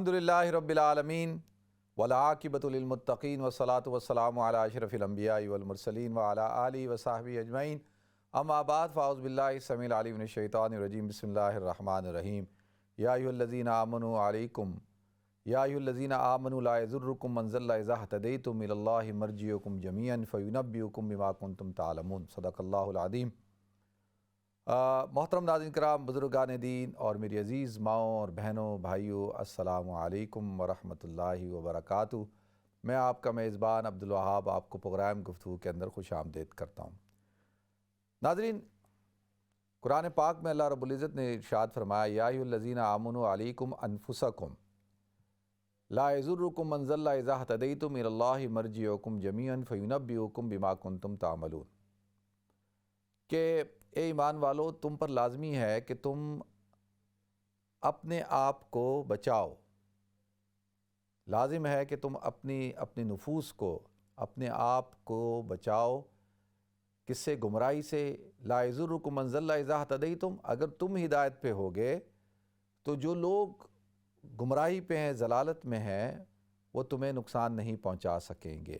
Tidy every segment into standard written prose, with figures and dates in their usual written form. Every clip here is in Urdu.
الحمدللہ رب العالمین والعاقبۃ للمتقین والصلاۃ والسلام علی اشرف الانبیاء والمرسلین وعلی آلہ وصحبہ اجمعین اما بعد فاعوذ باللہ السمیع العلیم من الشیطان الرجیم بسم اللہ الرحمن الرحیم یا ایھا الذین آمنوا علیکم یا ایھا الذین آمنوا لا یضرکم من ضل اذا اہتدیتم الی اللہ مرجعکم جمیعا فینبئکم بما کنتم تعلمون صدق اللہ العظیم۔ محترم ناظرین کرام، بزرگان دین اور میری عزیز ماؤں اور بہنوں بھائیوں، السلام علیکم ورحمۃ اللہ وبرکاتہ۔ میں آپ کا میزبان عبدالوہاب آپ کو پروگرام گفتگو کے اندر خوش آمدید کرتا ہوں۔ ناظرین، قرآن پاک میں اللہ رب العزت نے ارشاد فرمایا یا ایھا الذین آمنوا علیکم انفسکم لا یضرکم من ضل اذا اہتدیتم الی اللہ مرجعکم جمیعا فینبئکم بما کنتم تعملون، کہ اے ایمان والو، تم پر لازمی ہے کہ تم اپنے آپ کو بچاؤ، لازم ہے کہ تم اپنی نفوس کو، اپنے آپ کو بچاؤ کس سے؟ گمراہی سے۔ لا یضرکم من ضل اذا اہتدیتم، اگر تم ہدایت پہ ہوگے تو جو لوگ گمراہی پہ ہیں، ضلالت میں ہیں، وہ تمہیں نقصان نہیں پہنچا سکیں گے۔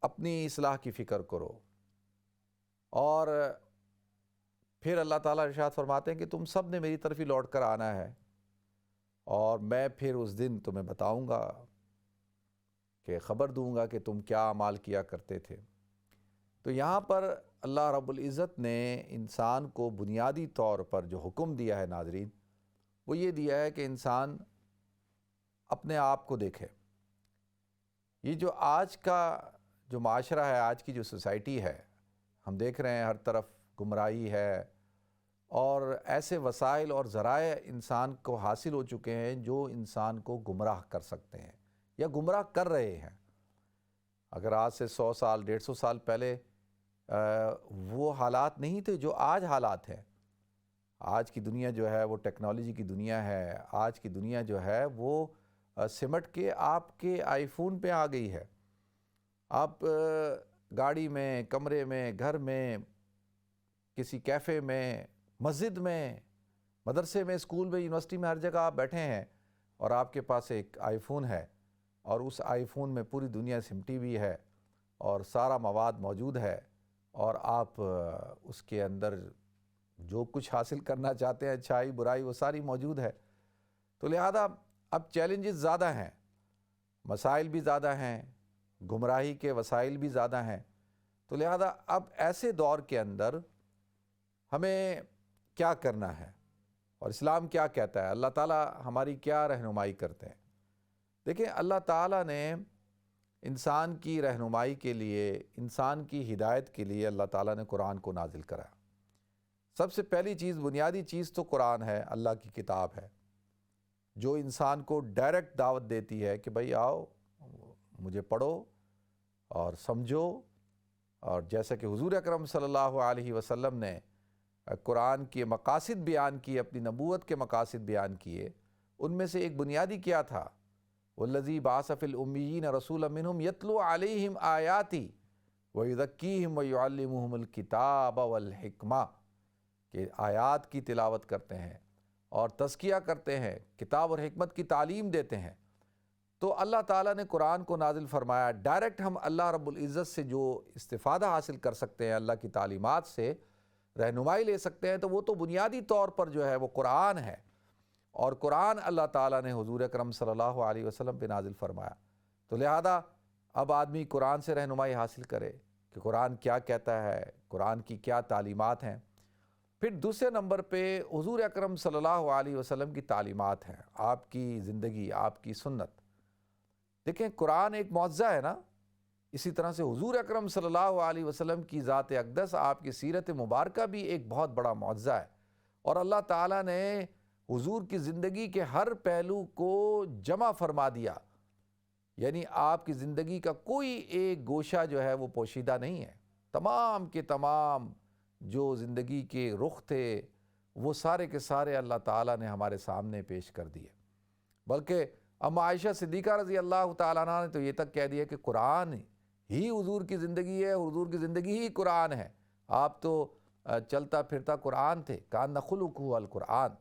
اپنی اصلاح کی فکر کرو۔ اور پھر اللہ تعالیٰ ارشاد فرماتے ہیں کہ تم سب نے میری طرف ہی لوٹ کر آنا ہے، اور میں پھر اس دن تمہیں بتاؤں گا، کہ خبر دوں گا کہ تم کیا اعمال کیا کرتے تھے۔ تو یہاں پر اللہ رب العزت نے انسان کو بنیادی طور پر جو حکم دیا ہے ناظرین، وہ یہ دیا ہے کہ انسان اپنے آپ کو دیکھے۔ یہ جو آج کا جو معاشرہ ہے، آج کی جو سوسائٹی ہے، ہم دیکھ رہے ہیں ہر طرف گمراہی ہے، اور ایسے وسائل اور ذرائع انسان کو حاصل ہو چکے ہیں جو انسان کو گمراہ کر سکتے ہیں یا گمراہ کر رہے ہیں۔ اگر آج سے 100 سال 150 سال پہلے وہ حالات نہیں تھے جو آج حالات ہیں۔ آج کی دنیا جو ہے وہ ٹیکنالوجی کی دنیا ہے، آج کی دنیا جو ہے وہ سمٹ کے آپ کے آئی فون پہ آ گئی ہے۔ آپ گاڑی میں، کمرے میں، گھر میں، کسی کیفے میں، مسجد میں، مدرسے میں، اسکول میں، یونیورسٹی میں، ہر جگہ آپ بیٹھے ہیں اور آپ کے پاس ایک آئی فون ہے، اور اس آئی فون میں پوری دنیا سمٹی ہوئی ہے اور سارا مواد موجود ہے، اور آپ اس کے اندر جو کچھ حاصل کرنا چاہتے ہیں، اچھائی برائی، وہ ساری موجود ہے۔ تو لہذا اب چیلنجز زیادہ ہیں، مسائل بھی زیادہ ہیں، گمراہی کے وسائل بھی زیادہ ہیں۔ تو لہذا اب ایسے دور کے اندر ہمیں کیا کرنا ہے، اور اسلام کیا کہتا ہے، اللہ تعالیٰ ہماری کیا رہنمائی کرتے ہیں؟ دیکھیں، اللہ تعالیٰ نے انسان کی رہنمائی کے لیے، انسان کی ہدایت کے لیے اللہ تعالیٰ نے قرآن کو نازل کرا۔ سب سے پہلی چیز، بنیادی چیز تو قرآن ہے، اللہ کی کتاب ہے، جو انسان کو ڈائریکٹ دعوت دیتی ہے کہ بھئی آؤ، مجھے پڑھو اور سمجھو۔ اور جیسا کہ حضور اکرم صلی اللہ علیہ وسلم نے قرآن کے مقاصد بیان کیے، اپنی نبوت کے مقاصد بیان کیے، ان میں سے ایک بنیادی کیا تھا؟ وَالَّذِي بَعَثَ فِي الْأُمِّيِّينَ رَسُولًا مِّنْهُمْ يَتْلُو عَلَيْهِمْ آيَاتِهِ وَيُزَكِّيهِمْ وَيُعَلِّمُهُمُ الْكِتَابَ وَالْحِكْمَةَ، کہ آیات کی تلاوت کرتے ہیں اور تزکیہ کرتے ہیں، کتاب اور حکمت کی تعلیم دیتے ہیں۔ تو اللہ تعالیٰ نے قرآن کو نازل فرمایا۔ ڈائریکٹ ہم اللہ رب العزت سے جو استفادہ حاصل کر سکتے ہیں، اللہ کی تعلیمات سے رہنمائی لے سکتے ہیں، تو وہ تو بنیادی طور پر جو ہے وہ قرآن ہے، اور قرآن اللہ تعالیٰ نے حضور اکرم صلی اللہ علیہ وسلم پہ نازل فرمایا۔ تو لہذا اب آدمی قرآن سے رہنمائی حاصل کرے کہ قرآن کیا کہتا ہے، قرآن کی کیا تعلیمات ہیں۔ پھر دوسرے نمبر پہ حضور اکرم صلی اللہ علیہ وسلم کی تعلیمات ہیں، آپ کی زندگی، آپ کی سنت۔ دیکھیں، قرآن ایک معجزہ ہے نا، اسی طرح سے حضور اکرم صلی اللہ علیہ وسلم کی ذات اقدس، آپ کی سیرت مبارکہ بھی ایک بہت بڑا معجزہ ہے، اور اللہ تعالیٰ نے حضور کی زندگی کے ہر پہلو کو جمع فرما دیا۔ یعنی آپ کی زندگی کا کوئی ایک گوشہ جو ہے وہ پوشیدہ نہیں ہے، تمام کے تمام جو زندگی کے رخ تھے وہ سارے کے سارے اللہ تعالیٰ نے ہمارے سامنے پیش کر دیے۔ بلکہ اما عائشہ صدیقہ رضی اللہ تعالیٰ عنہ نے تو یہ تک کہہ دیا کہ قرآن ہی حضور کی زندگی ہے، حضور کی زندگی ہی قرآن ہے، آپ تو چلتا پھرتا قرآن تھے، کان خلقہ القرآن۔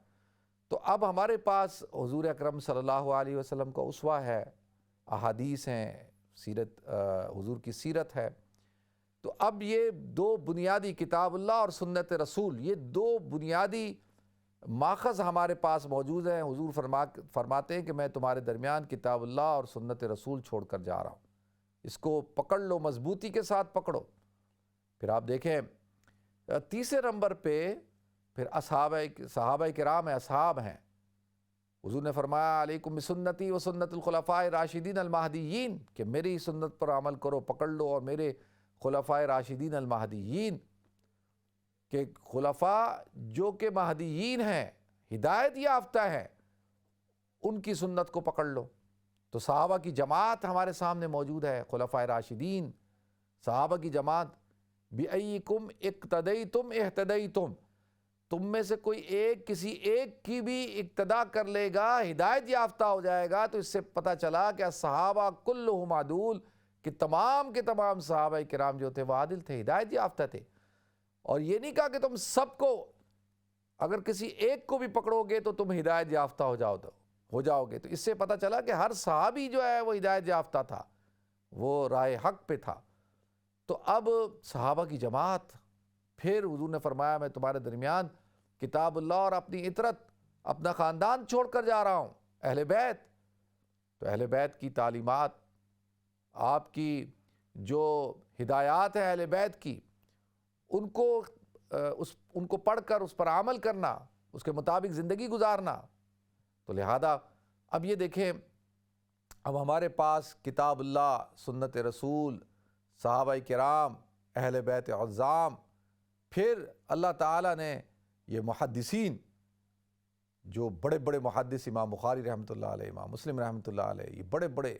تو اب ہمارے پاس حضور اکرم صلی اللہ علیہ وسلم کا اسوہ ہے، احادیث ہیں، سیرت حضور کی سیرت ہے۔ تو اب یہ دو بنیادی، کتاب اللہ اور سنت رسول، یہ دو بنیادی ماخذ ہمارے پاس موجود ہیں۔ حضور فرماتے ہیں کہ میں تمہارے درمیان کتاب اللہ اور سنت رسول چھوڑ کر جا رہا ہوں، اس کو پکڑ لو، مضبوطی کے ساتھ پکڑو۔ پھر آپ دیکھیں تیسرے نمبر پہ پھر صحابہ کرام اصحاب ہیں۔ حضور نے فرمایا علیکم بسنتی و سنت الخلفاء راشدین المہدیین، کہ میری سنت پر عمل کرو، پکڑ لو، اور میرے خلفاء راشدین المہدیین، کہ خلفاء جو کہ مہدیین ہیں، ہدایت یافتہ ہیں، ان کی سنت کو پکڑ لو۔ تو صحابہ کی جماعت ہمارے سامنے موجود ہے، خلفاء راشدین، صحابہ کی جماعت۔ بِأَيِّكُمْ اقتدیتم اہتدیتم، تم میں سے کوئی ایک کسی ایک کی بھی اقتدا کر لے گا، ہدایت یافتہ ہو جائے گا۔ تو اس سے پتہ چلا کہ صحابہ کلہم عدول، کہ تمام کے تمام صحابہ کرام جو تھے وہ عادل تھے، ہدایت یافتہ تھے۔ اور یہ نہیں کہا کہ تم سب کو، اگر کسی ایک کو بھی پکڑو گے تو تم ہدایت یافتہ ہو جاؤ گے۔ تو اس سے پتہ چلا کہ ہر صحابی جو ہے وہ ہدایت یافتہ تھا، وہ راہ حق پہ تھا۔ تو اب صحابہ کی جماعت، پھر حضور نے فرمایا میں تمہارے درمیان کتاب اللہ اور اپنی عطرت، اپنا خاندان چھوڑ کر جا رہا ہوں، اہل بیت۔ تو اہل بیت کی تعلیمات، آپ کی جو ہدایات ہیں اہل بیت کی، ان کو پڑھ کر اس پر عمل کرنا، اس کے مطابق زندگی گزارنا۔ تو لہذا اب یہ دیکھیں، اب ہمارے پاس کتاب اللہ، سنت رسول، صحابہ کرام، اہل بیت عظام، پھر اللہ تعالیٰ نے یہ محدثین، جو بڑے بڑے محدث، امام بخاری رحمۃ اللہ علیہ، امام مسلم رحمۃ اللہ علیہ، یہ بڑے بڑے،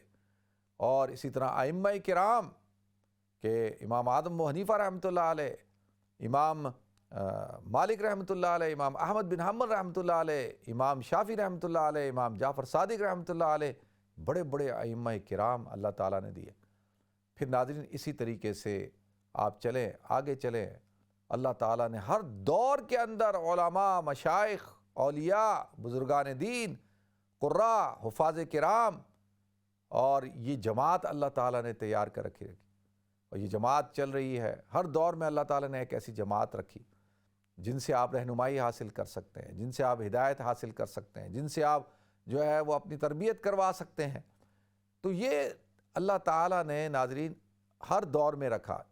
اور اسی طرح ائمہ کرام کہ امام اعظم ابو حنیفہ رحمۃ اللہ علیہ، امام مالک رحمۃ اللہ علیہ، امام احمد بن حنبل رحمۃ اللہ علیہ، امام شافعی رحمۃ اللہ علیہ، امام جعفر صادق رحمۃ اللہ علیہ، بڑے بڑے ائمہ کرام اللہ تعالیٰ نے دیے۔ پھر ناظرین اسی طریقے سے آپ چلیں، آگے چلیں، اللہ تعالیٰ نے ہر دور کے اندر علماء، مشائخ، اولیاء، بزرگان دین، قراء، حفاظ کرام، اور یہ جماعت اللہ تعالیٰ نے تیار کر رکھی، اور یہ جماعت چل رہی ہے۔ ہر دور میں اللہ تعالیٰ نے ایک ایسی جماعت رکھی جن سے آپ رہنمائی حاصل کر سکتے ہیں، جن سے آپ ہدایت حاصل کر سکتے ہیں، جن سے آپ جو ہے وہ اپنی تربیت کروا سکتے ہیں۔ تو یہ اللہ تعالیٰ نے ناظرین ہر دور میں رکھا۔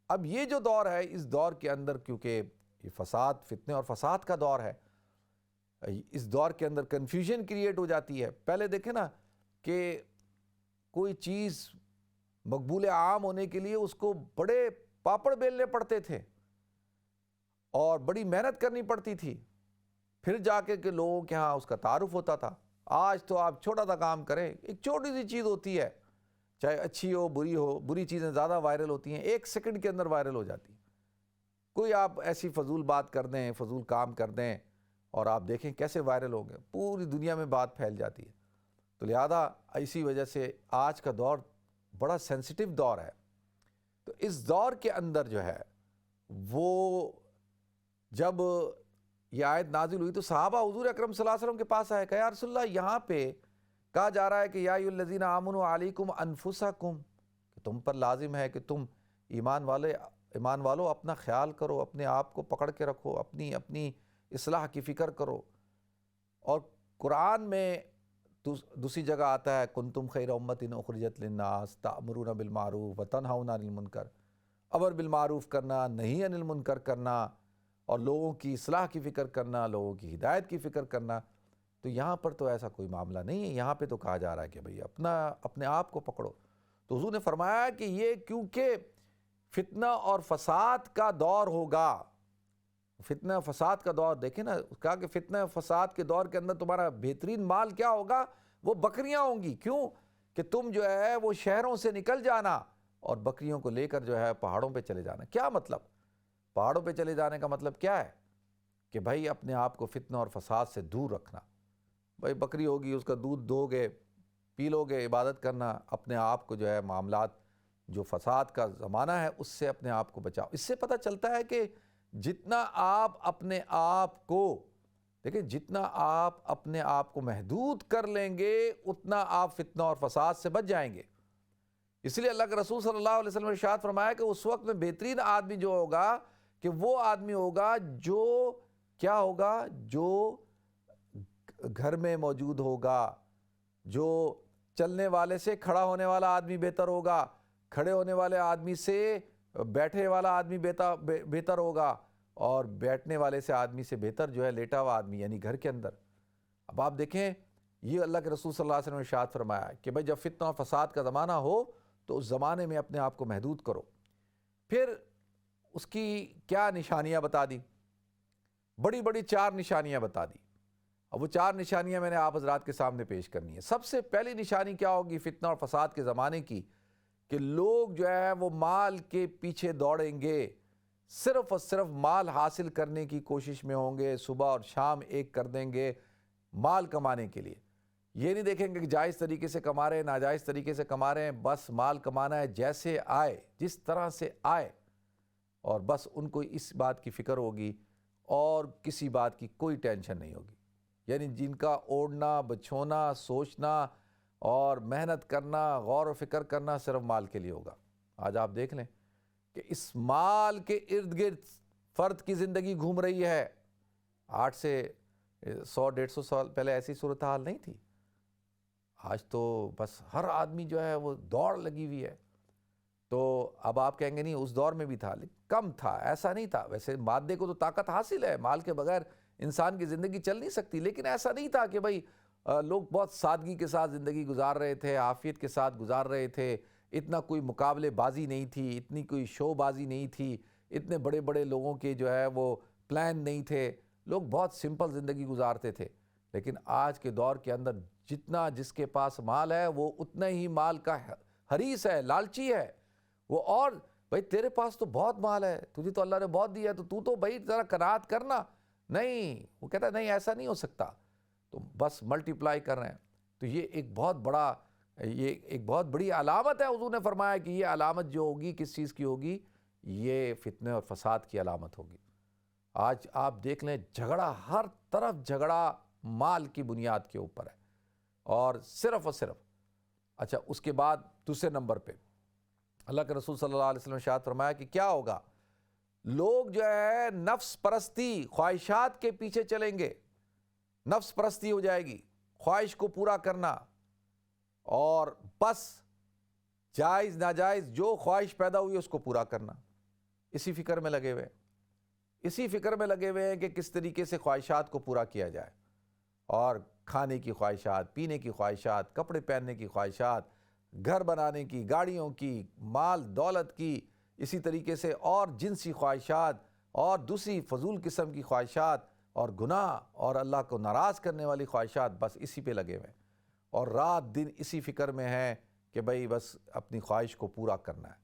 اب یہ جو دور ہے، اس دور کے اندر کیونکہ یہ فساد، فتنے اور فساد کا دور ہے، اس دور کے اندر کنفیوژن کریٹ ہو جاتی ہے۔ پہلے دیکھیں نا کہ کوئی چیز مقبول عام ہونے کے لیے اس کو بڑے پاپڑ بیلنے پڑتے تھے اور بڑی محنت کرنی پڑتی تھی، پھر جا کے کہ لوگوں کے ہاں اس کا تعارف ہوتا تھا۔ آج تو آپ چھوٹا سا کام کریں، ایک چھوٹی سی چیز ہوتی ہے، چاہے اچھی ہو بری ہو، بری چیزیں زیادہ وائرل ہوتی ہیں، 1 سیکنڈ کے اندر وائرل ہو جاتی ہیں۔ کوئی آپ ایسی فضول بات کر دیں، فضول کام کر دیں، اور آپ دیکھیں کیسے وائرل ہوں گے، پوری دنیا میں بات پھیل جاتی ہے۔ تو لہذا اسی وجہ سے آج کا دور بڑا سینسٹیو دور ہے۔ تو اس دور کے اندر جو ہے وہ جب یہ آیت نازل ہوئی تو صحابہ حضور اکرم صلی اللہ علیہ وسلم کے پاس آئے، کہا یا رسول اللہ، یہاں پہ کہا جا رہا ہے کہ یا ایھا الذین آمنوا علیکم انفسکم، کہ تم پر لازم ہے کہ تم ایمان والو اپنا خیال کرو، اپنے آپ کو پکڑ کے رکھو، اپنی اصلاح کی فکر کرو۔ اور قرآن میں دوسری جگہ آتا ہے کنتم خیر امۃ اخرجت للناس تأمرون بالمعروف وتنہون عن المنکر، امر بالمعروف کرنا، نہیں عن المنکر کرنا، اور لوگوں کی اصلاح کی فکر کرنا، لوگوں کی ہدایت کی فکر کرنا۔ تو یہاں پر تو ایسا کوئی معاملہ نہیں ہے، یہاں پہ تو کہا جا رہا ہے کہ بھئی اپنے آپ کو پکڑو۔ تو حضور نے فرمایا کہ یہ کیونکہ فتنہ اور فساد کا دور ہوگا، فتنہ فساد کا دور، دیکھیں نا، کہا کہ فتنہ فساد کے دور کے اندر تمہارا بہترین مال کیا ہوگا؟ وہ بکریاں ہوں گی۔ کیوں؟ کہ تم جو ہے وہ شہروں سے نکل جانا اور بکریوں کو لے کر جو ہے پہاڑوں پہ چلے جانا۔ کیا مطلب؟ پہاڑوں پہ چلے جانے کا مطلب کیا ہے؟ کہ بھائی اپنے آپ کو فتنہ اور فساد سے دور رکھنا۔ بھائی بکری ہوگی، اس کا دودھ دو گے، پی لو گے، عبادت کرنا، اپنے آپ کو جو ہے معاملات جو فساد کا زمانہ ہے اس سے اپنے آپ کو بچاؤ۔ اس سے پتہ چلتا ہے کہ جتنا آپ اپنے آپ کو دیکھیں جتنا آپ اپنے آپ کو محدود کر لیں گے اتنا آپ فتنہ اور فساد سے بچ جائیں گے۔ اس لیے اللہ کے رسول صلی اللہ علیہ وسلم نے ارشاد فرمایا کہ اس وقت میں بہترین آدمی جو ہوگا کہ وہ آدمی ہوگا جو کیا ہوگا، جو گھر میں موجود ہوگا، جو چلنے والے سے کھڑا ہونے والا آدمی بہتر ہوگا، کھڑے ہونے والے آدمی سے بیٹھے والا آدمی بہتر ہوگا، اور بیٹھنے والے سے آدمی سے بہتر جو ہے لیٹا ہوا آدمی، یعنی گھر کے اندر۔ اب آپ دیکھیں یہ اللہ کے رسول صلی اللہ علیہ وسلم نے ارشاد فرمایا کہ بھائی جب فتنہ اور فساد کا زمانہ ہو تو اس زمانے میں اپنے آپ کو محدود کرو۔ پھر اس کی کیا نشانیاں بتا دی؟ بڑی بڑی 4 نشانیاں بتا دی۔ اب وہ 4 نشانیاں میں نے آپ حضرات کے سامنے پیش کرنی ہے۔ سب سے پہلی نشانی کیا ہوگی فتنہ اور فساد کے زمانے کی؟ کہ لوگ جو ہے وہ مال کے پیچھے دوڑیں گے، صرف اور صرف مال حاصل کرنے کی کوشش میں ہوں گے، صبح اور شام ایک کر دیں گے مال کمانے کے لیے۔ یہ نہیں دیکھیں گے کہ جائز طریقے سے کما رہے ہیں، ناجائز طریقے سے کما رہے ہیں، بس مال کمانا ہے، جیسے آئے جس طرح سے آئے، اور بس ان کو اس بات کی فکر ہوگی اور کسی بات کی کوئی ٹینشن نہیں ہوگی۔ یعنی جن کا اوڑھنا بچھونا سوچنا اور محنت کرنا غور و فکر کرنا صرف مال کے لیے ہوگا۔ آج آپ دیکھ لیں کہ اس مال کے ارد گرد فرد کی زندگی گھوم رہی ہے۔ 8 سے 100-150 سال پہلے ایسی صورتحال نہیں تھی۔ آج تو بس ہر آدمی جو ہے وہ دوڑ لگی ہوئی ہے۔ تو اب آپ کہیں گے نہیں اس دور میں بھی تھا، لیکن کم تھا، ایسا نہیں تھا۔ ویسے مادے کو تو طاقت حاصل ہے، مال کے بغیر انسان کی زندگی چل نہیں سکتی، لیکن ایسا نہیں تھا کہ بھائی لوگ بہت سادگی کے ساتھ زندگی گزار رہے تھے، عافیت کے ساتھ گزار رہے تھے، اتنا کوئی مقابلے بازی نہیں تھی، اتنی کوئی شو بازی نہیں تھی، اتنے بڑے بڑے لوگوں کے جو ہے وہ پلان نہیں تھے، لوگ بہت سمپل زندگی گزارتے تھے۔ لیکن آج کے دور کے اندر جتنا جس کے پاس مال ہے وہ اتنا ہی مال کا حریص ہے، لالچی ہے وہ، اور بھائی تیرے پاس تو بہت مال ہے، تجھے تو اللہ نے بہت دیا ہے، تو تو بھائی ذرا قناعت کرنا۔ نہیں، وہ کہتا ہے نہیں ایسا نہیں ہو سکتا، تو بس ملٹی پلائی کر رہے ہیں۔ تو یہ ایک بہت بڑی علامت ہے۔ حضور نے فرمایا کہ یہ علامت جو ہوگی کس چیز کی ہوگی؟ یہ فتنے اور فساد کی علامت ہوگی۔ آج آپ دیکھ لیں جھگڑا، ہر طرف جھگڑا مال کی بنیاد کے اوپر ہے، اور صرف اچھا اس کے بعد دوسرے نمبر پہ اللہ کے رسول صلی اللہ علیہ وسلم نے ارشاد فرمایا کہ کیا ہوگا؟ لوگ جو ہے نفس پرستی، خواہشات کے پیچھے چلیں گے، نفس پرستی ہو جائے گی، خواہش کو پورا کرنا، اور بس جائز ناجائز جو خواہش پیدا ہوئی اس کو پورا کرنا۔ اسی فکر میں لگے ہوئے ہیں کہ کس طریقے سے خواہشات کو پورا کیا جائے، اور کھانے کی خواہشات، پینے کی خواہشات، کپڑے پہننے کی خواہشات، گھر بنانے کی، گاڑیوں کی، مال دولت کی، اسی طریقے سے اور جنسی خواہشات اور دوسری فضول قسم کی خواہشات اور گناہ اور اللہ کو ناراض کرنے والی خواہشات، بس اسی پہ لگے ہوئے ہیں، اور رات دن اسی فکر میں ہیں کہ بھئی بس اپنی خواہش کو پورا کرنا ہے۔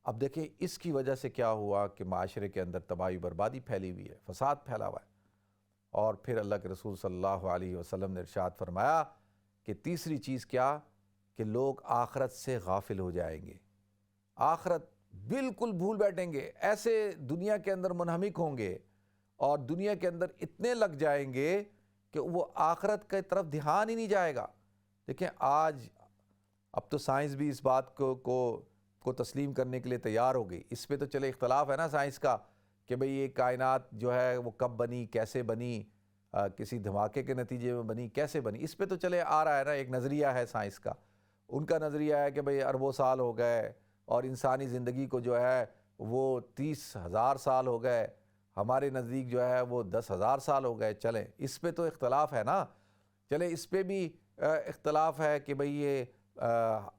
اب دیکھیں اس کی وجہ سے کیا ہوا کہ معاشرے کے اندر تباہی بربادی پھیلی ہوئی ہے، فساد پھیلا ہوا ہے۔ اور پھر اللہ کے رسول صلی اللہ علیہ وسلم نے ارشاد فرمایا کہ تیسری چیز کیا؟ کہ لوگ آخرت سے غافل ہو جائیں گے، آخرت بالکل بھول بیٹھیں گے، ایسے دنیا کے اندر منہمک ہوں گے اور دنیا کے اندر اتنے لگ جائیں گے کہ وہ آخرت کی طرف دھیان ہی نہیں جائے گا۔ دیکھیں آج اب تو سائنس بھی اس بات کو تسلیم کرنے کے لیے تیار ہو گئی۔ اس پہ تو چلے اختلاف ہے نا سائنس کا کہ بھئی یہ کائنات جو ہے وہ کب بنی، کیسے بنی، کسی دھماکے کے نتیجے میں بنی، کیسے بنی، اس پہ تو چلے آ رہا ہے نا، ایک نظریہ ہے سائنس کا۔ ان کا نظریہ ہے کہ بھئی اربوں سال ہو گئے اور انسانی زندگی کو جو ہے وہ 30,000 سال ہو گئے، ہمارے نزدیک جو ہے وہ 10,000 سال ہو گئے۔ چلیں اس پہ تو اختلاف ہے نا، چلیں اس پہ بھی اختلاف ہے کہ بھئی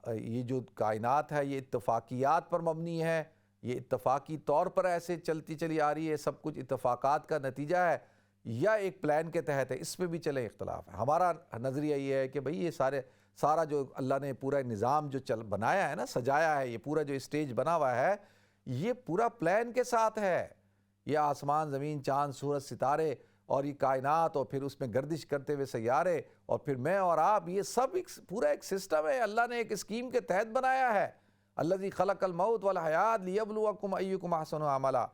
یہ جو کائنات ہے یہ اتفاقیات پر مبنی ہے، یہ اتفاقی طور پر ایسے چلتی چلی آ رہی ہے، سب کچھ اتفاقات کا نتیجہ ہے، یا ایک پلان کے تحت ہے، اس پہ بھی چلے اختلاف ہے۔ ہمارا نظریہ یہ ہے کہ بھئی یہ سارا جو اللہ نے پورا نظام جو بنایا ہے نا، سجایا ہے، یہ پورا جو اسٹیج بنا ہوا ہے، یہ پورا پلان کے ساتھ ہے۔ یہ آسمان، زمین، چاند، سورج، ستارے اور یہ کائنات، اور پھر اس میں گردش کرتے ہوئے سیارے، اور پھر میں اور آپ، یہ سب پورا ایک سسٹم ہے، اللہ نے ایک اسکیم کے تحت بنایا ہے۔ الذی خلق الموت والحیات لیبلوکم ایکم احسن عملا۔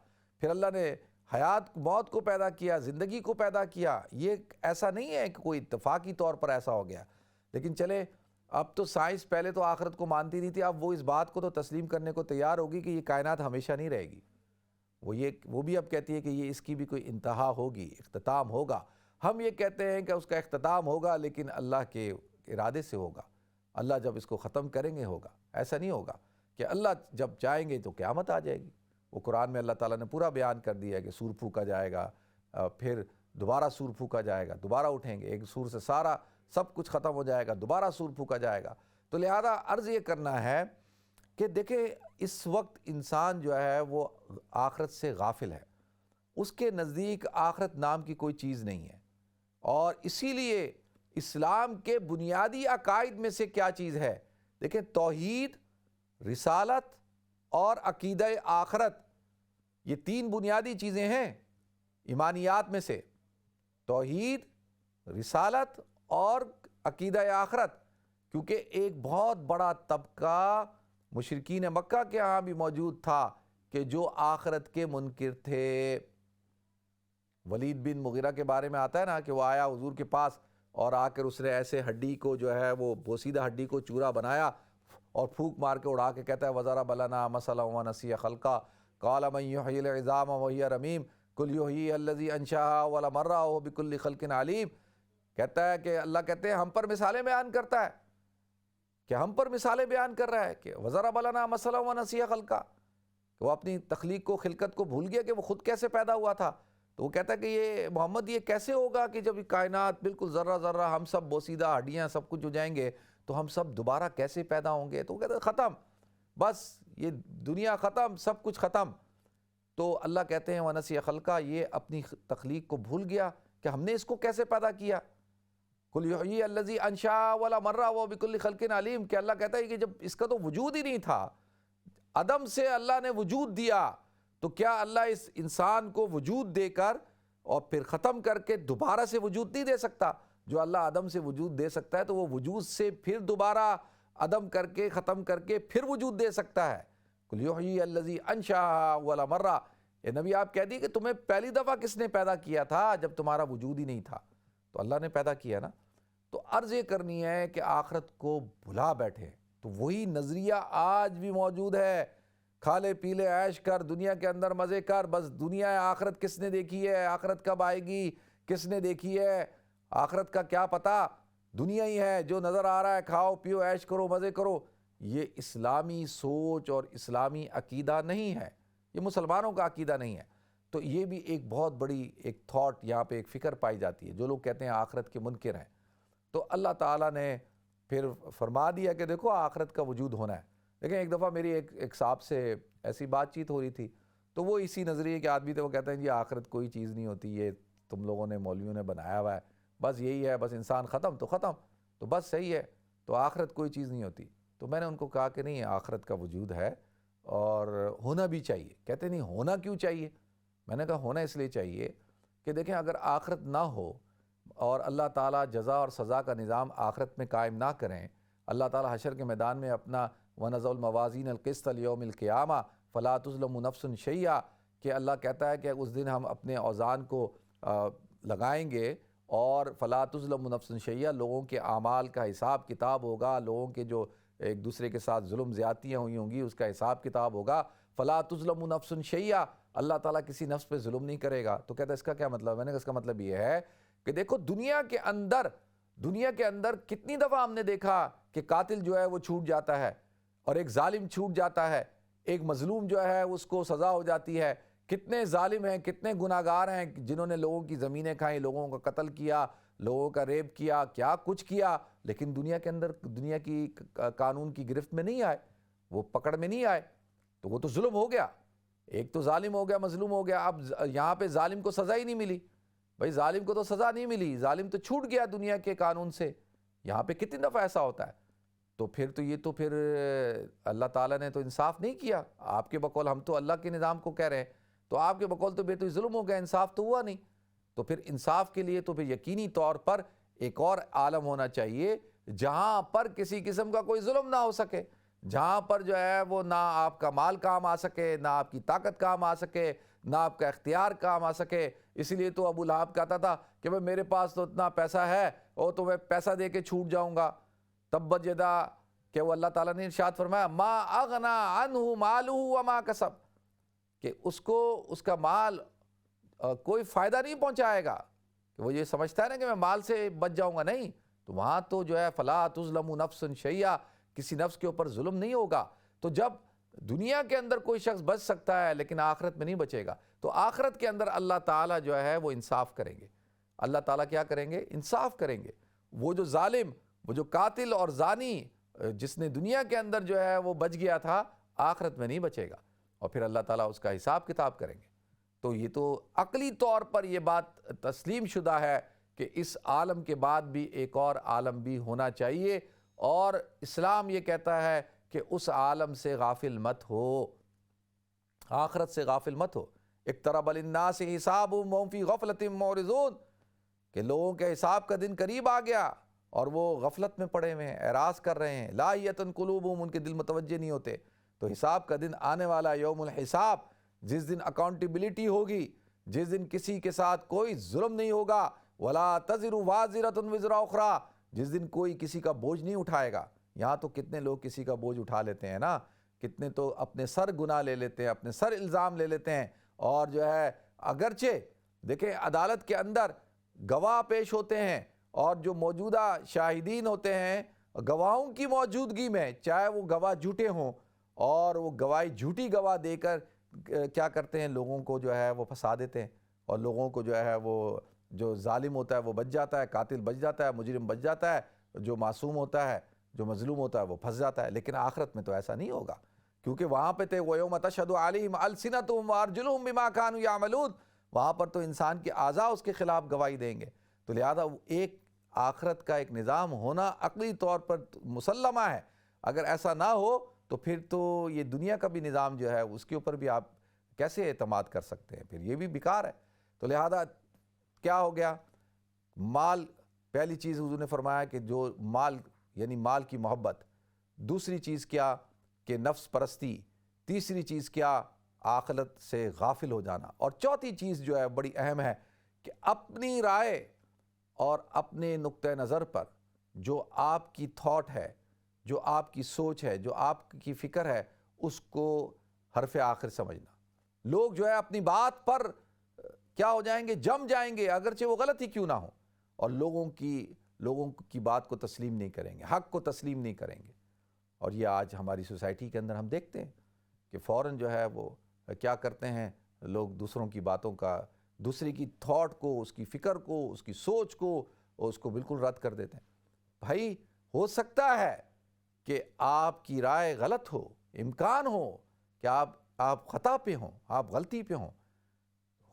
پھر اللہ نے حیات موت کو پیدا کیا، زندگی کو پیدا کیا. یہ ایسا نہیں ہے کہ کوئی اتفاقی طور پر ایسا ہو گیا. لیکن چلے اب تو سائنس پہلے تو آخرت کو مانتی نہیں تھی، اب وہ اس بات کو تو تسلیم کرنے کو تیار ہوگی کہ یہ کائنات ہمیشہ نہیں رہے گی. وہ بھی اب کہتی ہے کہ یہ اس کی بھی کوئی انتہا ہوگی، اختتام ہوگا. ہم یہ کہتے ہیں کہ اس کا اختتام ہوگا لیکن اللہ کے ارادے سے ہوگا. اللہ جب اس کو ختم کریں گے ہوگا. ایسا نہیں ہوگا کہ اللہ جب چاہیں گے تو قیامت آ جائے گی. وہ قرآن میں اللہ تعالیٰ نے پورا بیان کر دیا ہے کہ سور پھونکا جائے گا، پھر دوبارہ سور پھونکا جائے گا، دوبارہ اٹھیں گے، ایک سور سے سارا سب کچھ ختم ہو جائے گا، دوبارہ سور پھونکا جائے گا. تو لہذا عرض یہ کرنا ہے کہ دیکھیں اس وقت انسان جو ہے وہ آخرت سے غافل ہے. اس کے نزدیک آخرت نام کی کوئی چیز نہیں ہے. اور اسی لیے اسلام کے بنیادی عقائد میں سے کیا چیز ہے؟ دیکھیں توحید، رسالت اور عقیدہ آخرت، یہ 3 بنیادی چیزیں ہیں ایمانیات میں سے. توحید، رسالت اور عقیدہ آخرت. کیونکہ ایک بہت بڑا طبقہ مشرکین مکہ کے ہاں بھی موجود تھا کہ جو آخرت کے منکر تھے. ولید بن مغیرہ کے بارے میں آتا ہے نا کہ وہ آیا حضور کے پاس اور آ کر اس نے ایسے ہڈی کو جو ہے وہ بوسیدہ ہڈی کو چورا بنایا اور پھونک مار کے اڑا کے کہتا ہے وَضَرَبَ لَنَا مَثَلًا وَنَسِيَ خَلْقًا قَالَ مَن يُحْيِي الْعِظَامَ وَهِيَ رَمِيمٌ قُلْ يُحْيِيهَا الَّذِي أَنشَأَهَا أَوَّلَ مَرَّةٍ وَهُوَ بِكُلِّ خَلْقٍ عَلِيمٌ. کہتا ہے کہ اللہ کہتے ہیں ہم پر مثالیں بیان کرتا ہے کہ ہم پر مثالیں بیان کر رہا ہے کہ وَضَرَبَ لَنَا مَثَلًا وَنَسِيَ خَلْقًا، کہ وہ اپنی تخلیق کو، خلقت کو بھول گیا کہ وہ خود کیسے پیدا ہوا تھا. تو وہ کہتا ہے کہ یہ محمد یہ کیسے ہوگا کہ جب یہ کائنات بالکل ذرہ ذرہ ہم سب بوسیدہ ہڈیاں سب کچھ ہو جائیں گے تو ہم سب دوبارہ کیسے پیدا ہوں گے؟ تو وہ کہتا ہے ختم، بس یہ دنیا ختم، سب کچھ ختم. تو اللہ کہتے ہیں وَنَسِيَ خَلْقًا، یہ اپنی تخلیق کو بھول گیا کہ ہم نے اس کو کیسے پیدا کیا. قُلْ يُحْيِيهَا الَّذِي أَنشَأَهَا أَوَّلَ مَرَّةٍ وَهُوَ بِكُلِّ خَلْقٍ عَلِيمٌ، کہ اللہ کہتا ہے کہ جب اس کا تو وجود ہی نہیں تھا، عدم سے اللہ نے وجود دیا، تو کیا اللہ اس انسان کو وجود دے کر اور پھر ختم کر کے دوبارہ سے وجود نہیں دے سکتا؟ جو اللہ عدم سے وجود دے سکتا ہے تو وہ وجود سے پھر دوبارہ عدم کر کے ختم کر کے پھر وجود دے سکتا ہے. قُلْ يُحْيِيهَا الَّذِي أَنشَأَهَا أَوَّلَ مَرَّةٍ، اے نبی آپ کہہ دیے کہ تمہیں پہلی دفعہ کس نے پیدا کیا تھا جب تمہارا وجود ہی نہیں تھا؟ تو اللہ نے پیدا کیا نا. تو عرض یہ کرنی ہے کہ آخرت کو بھلا بیٹھے. تو وہی نظریہ آج بھی موجود ہے، کھالے پیلے عیش کر، دنیا کے اندر مزے کر، بس دنیا ہے، آخرت کس نے دیکھی ہے؟ آخرت کب آئے گی؟ کس نے دیکھی ہے؟ آخرت کا کیا پتہ، دنیا ہی ہے، جو نظر آ رہا ہے کھاؤ پیو عیش کرو مزے کرو. یہ اسلامی سوچ اور اسلامی عقیدہ نہیں ہے، یہ مسلمانوں کا عقیدہ نہیں ہے. تو یہ بھی ایک بہت بڑی ایک تھاٹ یہاں پہ ایک فکر پائی جاتی ہے. جو لوگ کہتے ہیں آخرت کے منکر ہیں، تو اللہ تعالیٰ نے پھر فرما دیا کہ دیکھو آخرت کا وجود ہونا ہے. لیکن ایک دفعہ میری ایک صاحب سے ایسی بات چیت ہو رہی تھی، تو وہ اسی نظریے کے آدمی تھے. وہ کہتے ہیں جی آخرت کوئی چیز نہیں ہوتی، یہ تم لوگوں نے مولویوں نے بنایا ہوا ہے، بس یہی ہے، بس انسان ختم تو ختم، تو بس صحیح ہے، تو آخرت کوئی چیز نہیں ہوتی. تو میں نے ان کو کہا کہ نہیں، آخرت کا وجود ہے اور ہونا بھی چاہیے. کہتے نہیں ہونا کیوں چاہیے؟ میں نے کہا ہونا اس لیے چاہیے کہ دیکھیں اگر آخرت نہ ہو اور اللہ تعالیٰ جزا اور سزا کا نظام آخرت میں قائم نہ کریں، اللہ تعالیٰ حشر کے میدان میں اپنا وَنَضَعُ الْمَوَازِينَ الْقِسْطَ لِيَوْمِ الْقِيَامَةِ فَلَا تُظْلَمُ نَفْسٌ شَيْئًا، کہ اللہ کہتا ہے کہ اس دن ہم اپنے اوزان کو لگائیں گے اور فَلَا تُظْلَمُ نَفْسٌ شَيْئًا، لوگوں کے اعمال کا حساب کتاب ہوگا، لوگوں کے جو ایک دوسرے کے ساتھ ظلم زیادتیاں ہوئی ہوں گی اس کا حساب کتاب ہوگا. فَلَا تُظْلَمُ نَفْسٌ شَيْئًا، اللہ تعالیٰ کسی نفس پہ ظلم نہیں کرے گا. تو کہتا ہے اس کا کیا مطلب؟ میں نے کہا اس کا مطلب یہ ہے کہ دیکھو دنیا کے اندر کتنی دفعہ ہم نے دیکھا کہ قاتل جو ہے وہ چھوٹ جاتا ہے اور ایک ظالم چھوٹ جاتا ہے، ایک مظلوم جو ہے اس کو سزا ہو جاتی ہے. کتنے ظالم ہیں، کتنے گناہگار ہیں جنہوں نے لوگوں کی زمینیں کھائیں، لوگوں کا قتل کیا، لوگوں کا ریپ کیا، کیا کچھ کیا، لیکن دنیا کے اندر دنیا کی قانون کی گرفت میں نہیں آئے، وہ پکڑ میں نہیں آئے. تو وہ تو ظلم ہو گیا، ایک تو ظالم ہو گیا، مظلوم ہو گیا. اب یہاں پہ ظالم کو سزا ہی نہیں ملی. بھائی ظالم کو تو سزا نہیں ملی، ظالم تو چھوٹ گیا دنیا کے قانون سے. یہاں پہ کتنی دفعہ ایسا ہوتا ہے. تو پھر اللہ تعالیٰ نے تو انصاف نہیں کیا. آپ کے بقول ہم تو اللہ کے نظام کو کہہ رہے ہیں، تو آپ کے بقول تو تو ظلم ہو گیا، انصاف تو ہوا نہیں. تو پھر انصاف کے لیے تو پھر یقینی طور پر ایک اور عالم ہونا چاہیے جہاں پر کسی قسم کا کوئی ظلم نہ ہو سکے، جہاں پر جو ہے وہ نہ آپ کا مال کام آ سکے، نہ آپ کی طاقت کام آ سکے، نہ آپ کا اختیار کام آ سکے. اسی لیے تو ابو لہب کہتا تھا کہ بھئی میرے پاس تو اتنا پیسہ ہے اور تو میں پیسہ دے کے چھوٹ جاؤں گا. تبت یدا کہ وہ اللہ تعالیٰ نے ارشاد فرمایا ما اغنا عنہ مالہ وما کسب، کہ اس کو اس کا مال کوئی فائدہ نہیں پہنچائے گا. کہ وہ یہ سمجھتا ہے نا کہ میں مال سے بچ جاؤں گا، نہیں. تو وہاں تو جو ہے فلا تظلم نفس شیئا، کسی نفس کے اوپر ظلم نہیں ہوگا. تو جب دنیا کے اندر کوئی شخص بچ سکتا ہے لیکن آخرت میں نہیں بچے گا، تو آخرت کے اندر اللہ تعالیٰ جو ہے وہ انصاف کریں گے. اللہ تعالیٰ کیا کریں گے؟ انصاف کریں گے. وہ جو ظالم، وہ جو قاتل اور زانی جس نے دنیا کے اندر جو ہے وہ بچ گیا تھا، آخرت میں نہیں بچے گا، اور پھر اللہ تعالیٰ اس کا حساب کتاب کریں گے. تو یہ تو عقلی طور پر یہ بات تسلیم شدہ ہے کہ اس عالم کے بعد بھی ایک اور عالم بھی ہونا چاہیے، اور اسلام یہ کہتا ہے کہ اس عالم سے غافل مت ہو، آخرت سے غافل مت ہو. اقترب للناس حسابهم وهم في غفلة معرضون، کہ لوگوں کے حساب کا دن قریب آ گیا اور وہ غفلت میں پڑے ہوئے ہیں، اعراض کر رہے ہیں. لاہیۃ قلوبهم، ان کے دل متوجہ نہیں ہوتے. تو حساب کا دن آنے والا، یوم الحساب، جس دن اکاؤنٹیبلٹی ہوگی، جس دن کسی کے ساتھ کوئی ظلم نہیں ہوگا. ولا تزر وازرۃ وزر اخرى، جس دن کوئی کسی کا بوجھ نہیں اٹھائے گا. یہاں تو کتنے لوگ کسی کا بوجھ اٹھا لیتے ہیں نا، کتنے تو اپنے سر گناہ لے لیتے ہیں، اپنے سر الزام لے لیتے ہیں. اور جو ہے اگرچہ دیکھیں عدالت کے اندر گواہ پیش ہوتے ہیں، اور جو موجودہ شاہدین ہوتے ہیں گواہوں کی موجودگی میں، چاہے وہ گواہ جھوٹے ہوں، اور وہ گواہی جھوٹی گواہ دے کر کیا کرتے ہیں، لوگوں کو جو ہے وہ پھنسا دیتے ہیں، اور لوگوں کو جو ہے وہ جو ظالم ہوتا ہے وہ بچ جاتا ہے، قاتل بچ جاتا ہے، مجرم بچ جاتا ہے، جو معصوم ہوتا ہے، جو مظلوم ہوتا ہے وہ پھنس جاتا ہے. لیکن آخرت میں تو ایسا نہیں ہوگا، کیونکہ وہاں پہ تھے وَيَوْمَ تَشْهَدُ عَلَيْهِمْ أَلْسِنَتُهُمْ وَأَرْجُلُهُمْ بِمَا كَانُوا يَعْمَلُونَ. وہاں پر تو انسان کے اعضاء اس کے خلاف گواہی دیں گے. تو لہذا ایک آخرت کا ایک نظام ہونا عقلی طور پر مسلمہ ہے. اگر ایسا نہ ہو تو پھر تو یہ دنیا کا بھی نظام جو ہے اس کے اوپر بھی آپ کیسے اعتماد کر سکتے ہیں؟ پھر یہ بھی بیکار ہے. تو لہذا کیا ہو گیا؟ مال، پہلی چیز حضور نے فرمایا کہ جو مال یعنی مال کی محبت، دوسری چیز کیا کہ نفس پرستی، تیسری چیز کیا آخرت سے غافل ہو جانا، اور چوتھی چیز جو ہے بڑی اہم ہے کہ اپنی رائے اور اپنے نقطہ نظر پر جو آپ کی تھاٹ ہے، جو آپ کی سوچ ہے، جو آپ کی فکر ہے، اس کو حرف آخر سمجھنا. لوگ جو ہے اپنی بات پر کیا ہو جائیں گے؟ جم جائیں گے، اگرچہ وہ غلط ہی کیوں نہ ہو، اور لوگوں کی بات کو تسلیم نہیں کریں گے، حق کو تسلیم نہیں کریں گے. اور یہ آج ہماری سوسائٹی کے اندر ہم دیکھتے ہیں کہ فوراً جو ہے وہ کیا کرتے ہیں لوگ، دوسروں کی باتوں کا، دوسرے کی تھاٹ کو، اس کی فکر کو، اس کی سوچ کو، اس کو بالکل رد کر دیتے ہیں. بھائی ہو سکتا ہے کہ آپ کی رائے غلط ہو، امکان ہو کہ آپ خطا پہ ہوں، آپ غلطی پہ ہوں.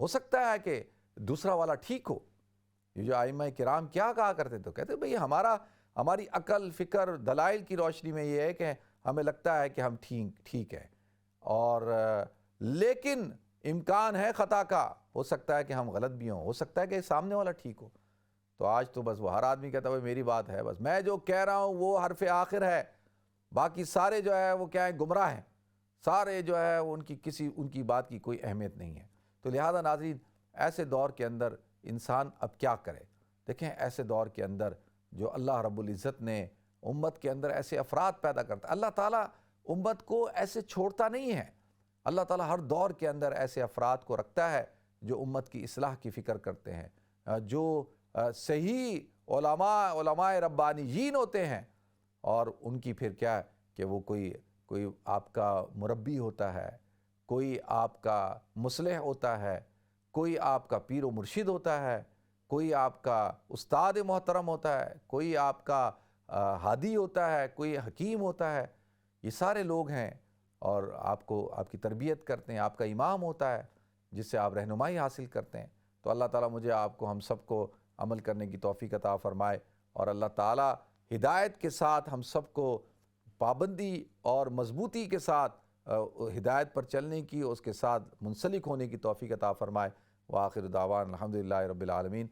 ہو سکتا ہے کہ دوسرا والا ٹھیک ہو. یہ جو ائمہ کرام کیا کہا کرتے تو کہتے بھئی ہماری عقل، فکر، دلائل کی روشنی میں یہ ہے کہ ہمیں لگتا ہے کہ ہم ٹھیک ہے، اور لیکن امکان ہے خطا کا، ہو سکتا ہے کہ ہم غلط بھی ہوں، ہو سکتا ہے کہ سامنے والا ٹھیک ہو. تو آج تو بس وہ ہر آدمی کہتا ہے میری بات ہے، بس میں جو کہہ رہا ہوں وہ حرف آخر ہے، باقی سارے جو ہے وہ کیا ہیں؟ گمراہ ہیں. سارے جو ہے ان کی بات کی کوئی اہمیت نہیں ہے. تو لہذا ناظرین، ایسے دور کے اندر انسان اب کیا کرے؟ دیکھیں ایسے دور کے اندر جو اللہ رب العزت نے امت کے اندر ایسے افراد پیدا کرتا ہے، اللہ تعالیٰ امت کو ایسے چھوڑتا نہیں ہے. اللہ تعالیٰ ہر دور کے اندر ایسے افراد کو رکھتا ہے جو امت کی اصلاح کی فکر کرتے ہیں، جو صحیح علماء ربانیین ہوتے ہیں. اور ان کی پھر کیا ہے کہ وہ کوئی آپ کا مربی ہوتا ہے، کوئی آپ کا مصلح ہوتا ہے، کوئی آپ کا پیر و مرشد ہوتا ہے، کوئی آپ کا استاد محترم ہوتا ہے، کوئی آپ کا ہادی ہوتا ہے، کوئی حکیم ہوتا ہے. یہ سارے لوگ ہیں اور آپ کی تربیت کرتے ہیں. آپ کا امام ہوتا ہے جس سے آپ رہنمائی حاصل کرتے ہیں. تو اللہ تعالیٰ مجھے آپ کو، ہم سب کو عمل کرنے کی توفیق عطا فرمائے، اور اللہ تعالیٰ ہدایت کے ساتھ ہم سب کو پابندی اور مضبوطی کے ساتھ ہدایت پر چلنے کی، اس کے ساتھ منسلک ہونے کی توفیق عطا فرمائے. وآخر دعوان الحمدللہ رب العالمین.